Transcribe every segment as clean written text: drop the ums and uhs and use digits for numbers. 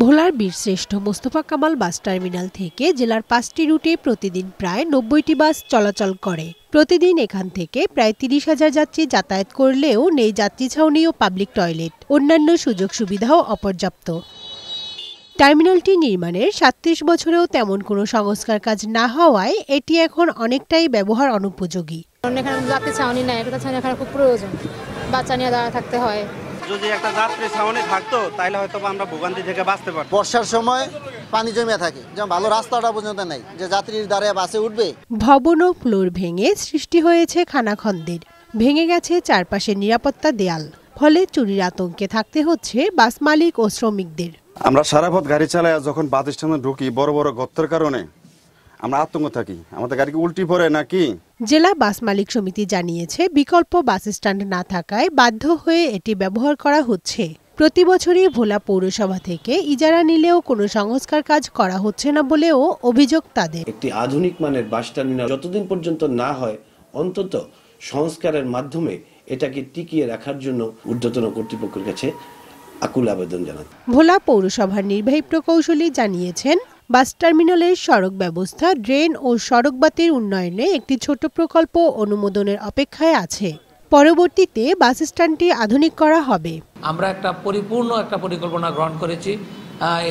ভোলার বীরশ্রেষ্ঠ Mostafa Kamal bus terminal থেকে জেলার 5টি রুটে প্রতিদিন প্রায় 90টি বাস চলাচল করে। প্রতিদিন এখান থেকে প্রায় 30,000 যাত্রী যাতায়াত করলেও নেই যাত্রী ছাউনি ও পাবলিক টয়লেট। অন্যান্য সুযোগ সুবিধাও অপর্যাপ্ত। টার্মিনালটি নির্মাণের 37 বছরেও তেমন কোনো সংস্কার কাজ না হওয়ায় এটি এখন অনেকটাই ব্যবহার অনুপযোগী। এখানে যাত্রী ছাউনি নাই, একটা ছাউনি এখানে খুব প্রয়োজন। বাচ্চা নিয়ে দাঁড়া থাকতে হয়। যদি একটা যাত্রী ছাউনি থাকতো তাহলে হয়তো আমরা ভোগান্তি থেকে বাঁচতে পারতাম। বর্ষার সময় পানি জমে থাকে, যেমন ভালো রাস্তাটা পর্যন্ত নাই যে যাত্রীর দাঁড়িয়ে বাসে উঠবে। ভবন ও ফ্লোর ভেঙে সৃষ্টি হয়েছে খানাখন্দের। ভেঙে গেছে চারপাশের নিরাপত্তা দেয়াল। ফলে চুরির আতঙ্কে থাকতে হচ্ছে বাস মালিক ও শ্রমিকদের। আমরা সারা পথ গাড়ি চালাই, যখন বাস স্ট্যান্ডে ঢুকি বড় বড় গর্তের কারণে আমরা আতঙ্ক থাকি, আমাদের গাড়ি কি উল্টি পড়ে নাকি। জেলা বাস মালিক সমিতি জানিয়েছে, বিকল্প বাস স্ট্যান্ড না থাকায় বাধ্য হয়ে এটি ব্যবহার করা হচ্ছে। প্রতি বছরই ভোলা পৌরসভা থেকে ইজারা নিলেও কোনো সংস্কার কাজ করা হচ্ছে না বলেও অভিযোগ তাদের। একটি আধুনিক মানের বাস টার্মিনাল যতদিন পর্যন্ত না হয়, অন্তত সংস্কারের মাধ্যমে এটাকে টিকিয়ে রাখার জন্য ঊর্ধ্বতন কর্তৃপক্ষের কাছে আকুল আবেদন জানান। ভোলা পৌরসভার নির্বাহী প্রকৌশলী জানিয়েছেন, বাস টার্মিনালের সড়ক ব্যবস্থা, ড্রেন ও সড়ক বাতির উন্নয়নে একটি ছোট প্রকল্প অনুমোদনের অপেক্ষায় আছে। পরবর্তীতে বাস স্ট্যান্ডটি আধুনিক করা হবে। আমরা পরিপূর্ণ একটা পরিকল্পনা গ্রহণ করেছি।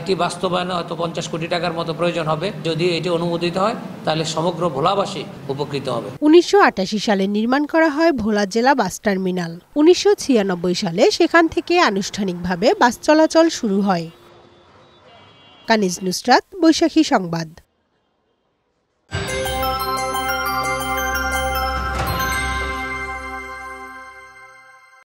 এটি বাস্তবায়নে হয়তো 50 কোটি টাকার মতো প্রয়োজন হবে। যদি এটি অনুমোদিত হয় তাহলে সমগ্র ভোলাবাসী উপকৃত হবে। 1988 সালে নির্মাণ করা হয় ভোলা জেলা বাস টার্মিনাল। 1996 সালে সেখান থেকে আনুষ্ঠানিকভাবে বাস চলাচল শুরু হয়। কানিজ নুসরাত, বৈশাখী সংবাদ।